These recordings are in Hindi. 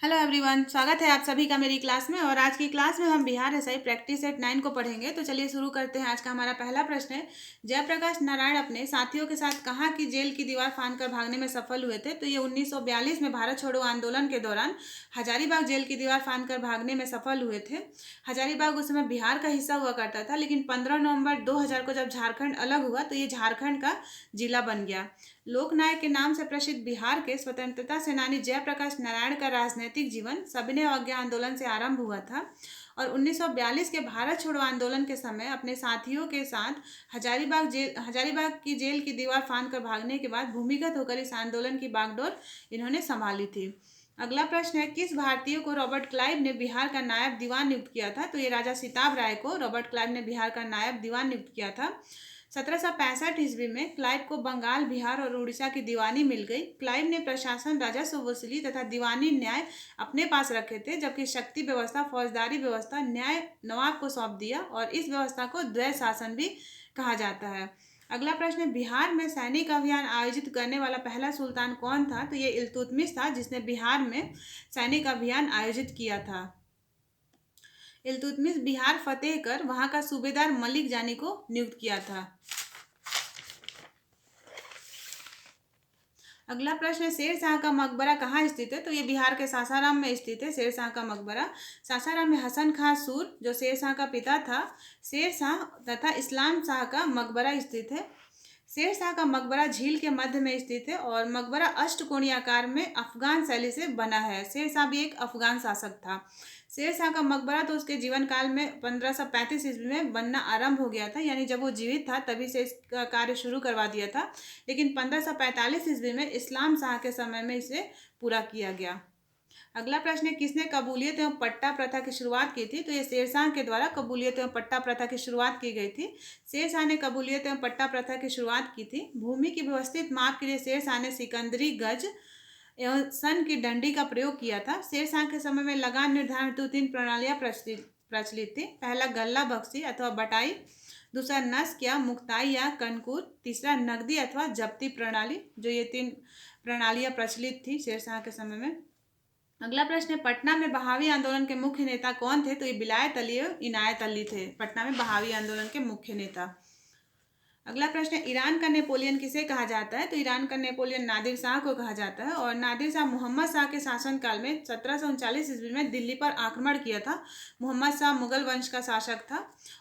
हेलो एवरीवन, स्वागत है आप सभी का मेरी क्लास में। और आज की क्लास में हम बिहार एसआई प्रैक्टिस सेट 9 को पढ़ेंगे। तो चलिए शुरू करते हैं। आज का हमारा पहला प्रश्न है, जयप्रकाश नारायण अपने साथियों के साथ कहाँ की जेल की दीवार फांदकर भागने में सफल हुए थे? तो ये 1942 में भारत छोड़ो आंदोलन के दौरान हजारीबाग जेल की दीवार फांदकर भागने में सफल हुए थे। हजारीबाग उस समय बिहार का हिस्सा हुआ करता था, लेकिन 15 नवंबर 2000 को जब झारखंड अलग हुआ तो ये झारखंड का जिला बन गया। लोकनायक के नाम से प्रसिद्ध बिहार के स्वतंत्रता सेनानी जयप्रकाश नारायण का राजनीतिक जीवन सविनय अवज्ञा आंदोलन से आरंभ हुआ था और 1942 के भारत छोड़ो आंदोलन के समय अपने साथियों के साथ हजारीबाग की जेल की दीवार फांद कर भागने के बाद भूमिगत होकर इस आंदोलन की बागडोर इन्होंने संभाली थी। अगला प्रश्न है, किस भारतीय को रॉबर्ट क्लाइव ने बिहार का नायब दीवान नियुक्त किया था? तो ये राजा सिताब राय को रॉबर्ट क्लाइव ने बिहार का नायब दीवान नियुक्त किया था। 1765 ईस्वी में क्लाइव को बंगाल, बिहार और उड़ीसा की दीवानी मिल गई। क्लाइव ने प्रशासन, राजस्व वसूली तथा दीवानी न्याय अपने पास रखे थे, जबकि शक्ति व्यवस्था, फौजदारी व्यवस्था, न्याय नवाब को सौंप दिया और इस व्यवस्था को द्वैध शासन भी कहा जाता है। अगला प्रश्न है, बिहार में सैनिक अभियान आयोजित करने वाला पहला सुल्तान कौन था? तो ये इल्तुतमिश था, जिसने बिहार में सैनिक अभियान आयोजित किया था। इल्तुतमिश बिहार फतेह कर वहां का सूबेदार मलिक जानी को नियुक्त किया था। अगला प्रश्न है, शेर शाह का मकबरा कहाँ स्थित है? तो ये बिहार के सासाराम में स्थित है शेर शाह का मकबरा। सासाराम में हसन खां सूर, जो शेर शाह का पिता था, शेर शाह तथा इस्लाम शाह का मकबरा स्थित है। शेर शाह का मकबरा झील के मध्य में स्थित है और मकबरा अष्टकोणीय आकार में अफगान शैली से बना है। शेर शाह भी एक अफगान शासक था। शेर शाह का मकबरा तो उसके जीवन काल में 1535 ईस्वी में बनना आरंभ हो गया था, यानी जब वो जीवित था तभी से इसका कार्य शुरू करवा दिया था, लेकिन 1545 ईस्वी में इस्लाम शाह के समय में इसे पूरा किया गया। अगला प्रश्न है, किसने कबूलियत एवं पट्टा प्रथा की शुरुआत की थी? तो ये शेर शाह के द्वारा कबूलियत एवं पट्टा प्रथा की शुरुआत की गई थी। शेर शाह ने कबूलियत एवं पट्टा प्रथा की शुरुआत की थी। भूमि की व्यवस्थित माप के लिए शेर शाह ने सिकंदरी गज एवं सन की डंडी का प्रयोग किया था। शेर शाह के समय में लगान निर्धारण हेतु 3 प्रणालियां प्रचलित थी। पहला गल्ला बख्शी अथवा बटाई, दूसरा नस्क या मुक्ताई या कनकूर, तीसरा नकदी अथवा जब्ती प्रणाली। जो ये 3 प्रणालियां प्रचलित थी शेर शाह के समय में। अगला प्रश्न है, पटना में बहावी आंदोलन के मुख्य नेता कौन थे? तो ये बिलायत अली इनायत अली थे पटना में बहावी आंदोलन के मुख्य नेता। अगला प्रश्न है, ईरान का नेपोलियन किसे कहा जाता है? तो ईरान का नेपोलियन नादिर शाह को कहा जाता है और नादिर शाह मोहम्मद शाह के शासनकाल में 1739 ईस्वी में दिल्ली पर आक्रमण किया था। मोहम्मद शाह मुगल वंश का शासक था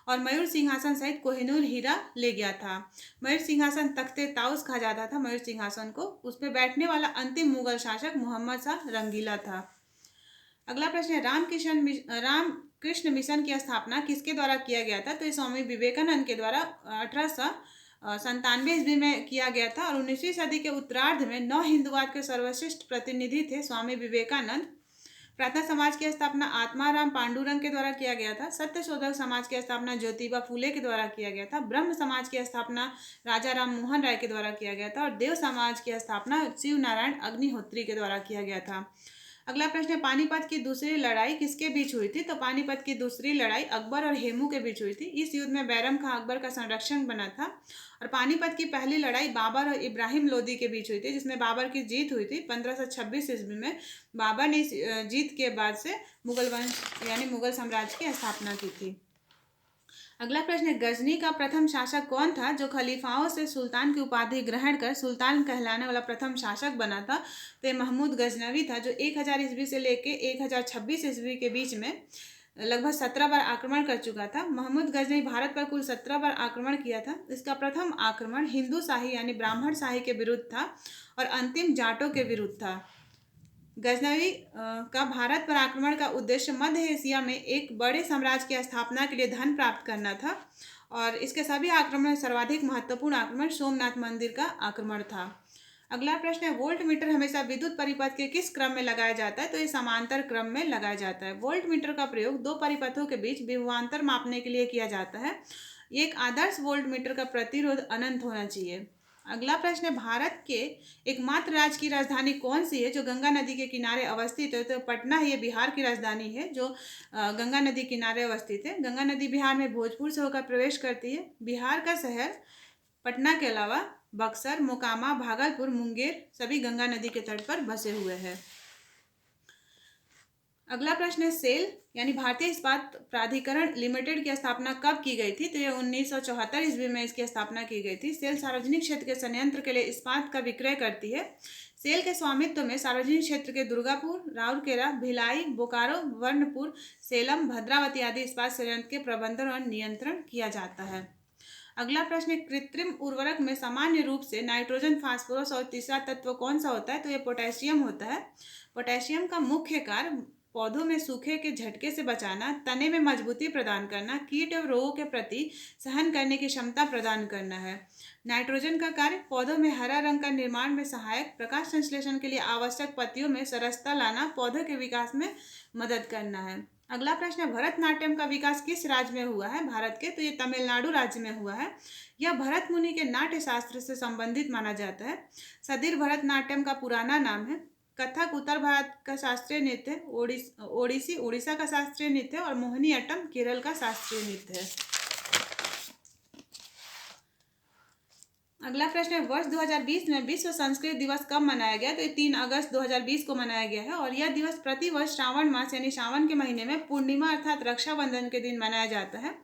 और मयूर सिंहासन सहित कोहिनूर हीरा ले गया था। मयूर सिंहासन तख्ते ताउस कहा जाता था मयूर सिंहासन को। उस पर बैठने वाला अंतिम मुगल शासक मोहम्मद शाह रंगीला था। अगला प्रश्न है, रामकृष्ण मिशन की स्थापना किसके द्वारा किया गया था? तो ये स्वामी विवेकानंद के द्वारा 1897 ईस्वी में किया गया था और 19वीं सदी के उत्तरार्ध में नव हिंदुवाद के सर्वश्रेष्ठ प्रतिनिधि थे स्वामी विवेकानंद। प्रार्थना समाज की स्थापना आत्माराम पांडुरंग के द्वारा किया गया था। सत्य शोधक समाज की स्थापना ज्योतिबा फूले के द्वारा किया गया था। ब्रह्म समाज की स्थापना राजा राम मोहन राय के द्वारा किया गया था और देव समाज की स्थापना शिव नारायण अग्निहोत्री के द्वारा किया गया था। अगला प्रश्न है, पानीपत की दूसरी लड़ाई किसके बीच हुई थी? तो पानीपत की दूसरी लड़ाई अकबर और हेमू के बीच हुई थी। इस युद्ध में बैरम खां अकबर का संरक्षक बना था और पानीपत की पहली लड़ाई बाबर और इब्राहिम लोदी के बीच हुई थी, जिसमें बाबर की जीत हुई थी 1526 ईस्वी में। बाबर ने इस जीत के बाद से मुगल वंश यानी मुगल साम्राज्य की स्थापना की थी। अगला प्रश्न है, गजनी का प्रथम शासक कौन था जो खलीफाओं से सुल्तान की उपाधि ग्रहण कर सुल्तान कहलाने वाला प्रथम शासक बना था? तो महमूद गजनवी था, जो 1000 ईस्वी से लेकर 1026 ईस्वी के बीच में लगभग 17 बार आक्रमण कर चुका था। महमूद गजनवी भारत पर कुल 17 बार आक्रमण किया था। इसका प्रथम आक्रमण हिंदू शाही यानी ब्राह्मण शाही के विरुद्ध था और अंतिम जाटों के विरुद्ध था। गजनवी का भारत पर आक्रमण का उद्देश्य मध्य एशिया में एक बड़े साम्राज्य की स्थापना के लिए धन प्राप्त करना था और इसके सभी आक्रमण में सर्वाधिक महत्वपूर्ण आक्रमण सोमनाथ मंदिर का आक्रमण था। अगला प्रश्न है, वोल्ट मीटर हमेशा विद्युत परिपथ के किस क्रम में लगाया जाता है? तो ये समांतर क्रम में लगाया जाता है। वोल्ट मीटर का प्रयोग दो परिपथों के बीच विभवांतर मापने के लिए किया जाता है। एक आदर्श वोल्ट मीटर का प्रतिरोध अनंत होना चाहिए। अगला प्रश्न है, भारत के एकमात्र राज्य की राजधानी कौन सी है जो गंगा नदी के किनारे अवस्थित है? तो पटना ये बिहार की राजधानी है जो गंगा नदी किनारे अवस्थित है। गंगा नदी बिहार में भोजपुर से होकर प्रवेश करती है। बिहार का शहर पटना के अलावा बक्सर, मोकामा, भागलपुर, मुंगेर सभी गंगा नदी के तट पर बसे हुए हैं। अगला प्रश्न है सेल यानी भारतीय इस्पात प्राधिकरण लिमिटेड की स्थापना कब की गई थी? तो ये 1974 ईस्वी में इसकी स्थापना की गई थी। सेल सार्वजनिक क्षेत्र के संयंत्र के लिए इस्पात का विक्रय करती है। सेल के स्वामित्व में सार्वजनिक क्षेत्र के दुर्गापुर, राउरकेला, भिलाई, बोकारो, वर्णपुर, सेलम, भद्रावती आदि इस्पात संयंत्र के प्रबंधन और नियंत्रण किया जाता है। अगला प्रश्न है कृत्रिम उर्वरक में सामान्य रूप से नाइट्रोजन, फास्फोरस और तीसरा तत्व कौन सा होता है? तो ये पोटेशियम होता है। पोटेशियम का मुख्य कार्य पौधों में सूखे के झटके से बचाना, तने में मजबूती प्रदान करना, कीट एवं रोगों के प्रति सहन करने की क्षमता प्रदान करना है। नाइट्रोजन का कार्य पौधों में हरा रंग का निर्माण में सहायक, प्रकाश संश्लेषण के लिए आवश्यक पत्तियों में सरसता लाना, पौधों के विकास में मदद करना है। अगला प्रश्न है भरतनाट्यम का विकास किस राज्य में हुआ है भारत के? तो ये तमिलनाडु राज्य में हुआ है। यह भरत मुनि के नाट्य शास्त्र से संबंधित माना जाता है। सदीर भरतनाट्यम का पुराना नाम है। कथक उत्तर भारत का शास्त्रीय नृत्य है। ओडिसी उड़ीसा का शास्त्रीय नृत्य है और मोहिनी अट्टम केरल का शास्त्रीय नृत्य है। अगला प्रश्न है वर्ष 2020 में विश्व संस्कृत दिवस कब मनाया गया? तो ये 3 अगस्त 2020 को मनाया गया है और यह दिवस प्रति वर्ष श्रावण मास यानी सावन के महीने में पूर्णिमा अर्थात रक्षाबंधन के दिन मनाया जाता है।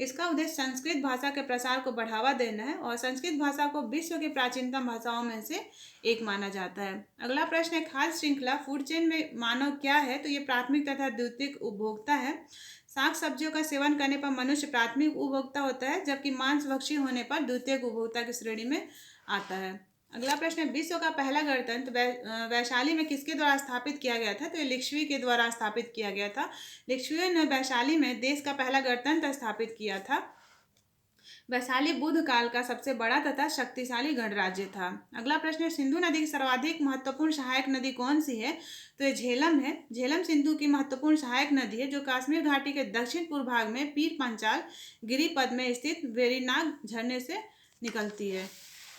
इसका उद्देश्य संस्कृत भाषा के प्रसार को बढ़ावा देना है और संस्कृत भाषा को विश्व की प्राचीनतम भाषाओं में से एक माना जाता है। अगला प्रश्न है खाद्य श्रृंखला फूड चेन में मानव क्या है? तो ये प्राथमिक तथा द्वितीयक उपभोक्ता है। साग सब्जियों का सेवन करने पर मनुष्य प्राथमिक उपभोक्ता होता है जबकि मांसभक्षी होने पर द्वितीयक उपभोक्ता की श्रेणी में आता है। अगला प्रश्न है विश्व का पहला गणतंत्र वैशाली में किसके द्वारा स्थापित किया गया था? तो ये लिच्छवी के द्वारा स्थापित किया गया था। लिच्छवियों ने वैशाली में देश का पहला गणतंत्र स्थापित किया था। वैशाली बुद्ध काल का सबसे बड़ा तथा शक्तिशाली गणराज्य था। अगला प्रश्न है सिंधु नदी की सर्वाधिक महत्वपूर्ण सहायक नदी कौन सी है? तो ये झेलम है। झेलम सिंधु की महत्वपूर्ण सहायक नदी है जो कश्मीर घाटी के दक्षिण पूर्व भाग में पीर पंचाल गिरिपद में स्थित वेरीनाग झरने से निकलती है।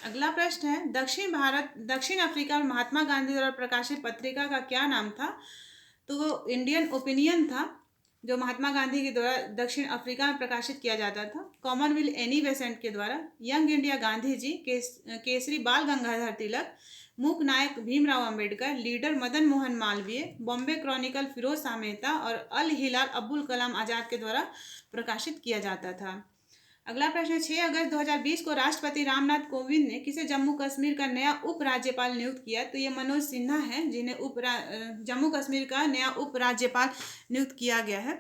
अगला प्रश्न है दक्षिण अफ्रीका में महात्मा गांधी द्वारा प्रकाशित पत्रिका का क्या नाम था? तो वो इंडियन ओपिनियन था जो महात्मा गांधी के द्वारा दक्षिण अफ्रीका में प्रकाशित किया जाता था। कॉमनवेल्थ एनी बेसेंट के द्वारा, यंग इंडिया गांधी जी, केसरी बाल गंगाधर तिलक, मूक नायक भीमराव अंबेडकर, लीडर मदन मोहन मालवीय, बॉम्बे क्रॉनिकल फिरोज शाह मेहता और अल हिलाल अब्दुल कलाम आज़ाद के द्वारा प्रकाशित किया जाता था। अगला प्रश्न 6 अगस्त 2020 को राष्ट्रपति रामनाथ कोविंद ने किसे जम्मू कश्मीर का नया उपराज्यपाल नियुक्त किया? तो ये मनोज सिन्हा हैं जिन्हें जम्मू कश्मीर का नया उपराज्यपाल नियुक्त किया गया है।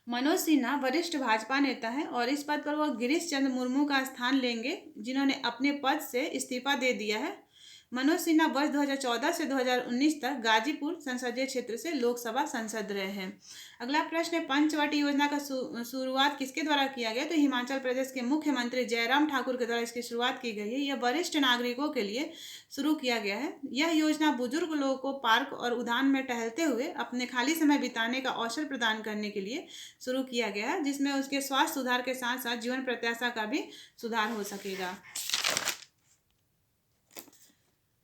मनोज सिन्हा वरिष्ठ भाजपा नेता है और इस पद पर वह गिरीश चंद्र मुर्मू का स्थान लेंगे जिन्होंने अपने पद से इस्तीफा दे दिया है। मनोज सिन्हा वर्ष 2014 से 2019 तक गाजीपुर संसदीय क्षेत्र से लोकसभा सांसद रहे हैं। अगला प्रश्न है पंचवटी योजना का शुरुआत किसके द्वारा किया गया? तो हिमाचल प्रदेश के मुख्यमंत्री जयराम ठाकुर के द्वारा इसकी शुरुआत की गई है। यह वरिष्ठ नागरिकों के लिए शुरू किया गया है। यह योजना बुजुर्ग लोगों को पार्क और उद्यान में टहलते हुए अपने खाली समय बिताने का अवसर प्रदान करने के लिए शुरू किया गया है जिसमें उसके स्वास्थ्य सुधार के साथ साथ जीवन प्रत्याशा का भी सुधार हो सकेगा।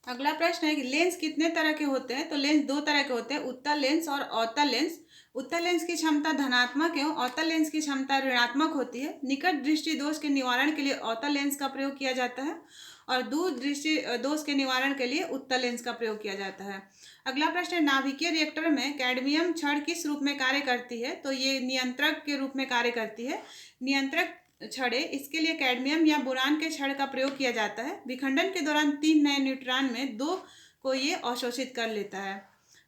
अगला प्रश्न है कि लेंस कितने तरह के होते हैं? तो लेंस 2 तरह के होते हैं, उत्तल लेंस और अवतल लेंस। उत्तल लेंस की क्षमता धनात्मक एवं अवतल लेंस की क्षमता ऋणात्मक होती है। निकट दृष्टि दोष के निवारण के लिए अवतल लेंस का प्रयोग किया जाता है और दूर दृष्टि दोष के निवारण के लिए उत्तल लेंस का प्रयोग किया जाता है। अगला प्रश्न है नाभिकीय रिएक्टर में कैडमियम छड़ किस रूप में कार्य करती है? तो ये नियंत्रक के रूप में कार्य करती है। नियंत्रक छड़े इसके लिए कैडमियम या बोरान के छड़ का प्रयोग किया जाता है। विखंडन के दौरान 3 नए न्यूट्रॉन में 2 को ये अवशोषित कर लेता है।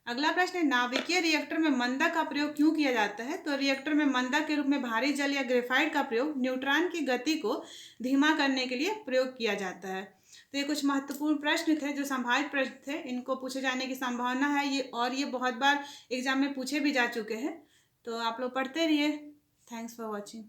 अगला प्रश्न है नाभिकीय रिएक्टर में मंदा का प्रयोग क्यों किया जाता है? तो रिएक्टर में मंदा के रूप में भारी जल या ग्रेफाइट का प्रयोग न्यूट्रॉन की गति को धीमा करने के लिए प्रयोग किया जाता है। तो ये कुछ महत्वपूर्ण प्रश्न थे जो संभावित प्रश्न थे, इनको पूछे जाने की संभावना है ये बहुत बार एग्जाम में पूछे भी जा चुके हैं। तो आप लोग पढ़ते रहिए। Thanks for watching.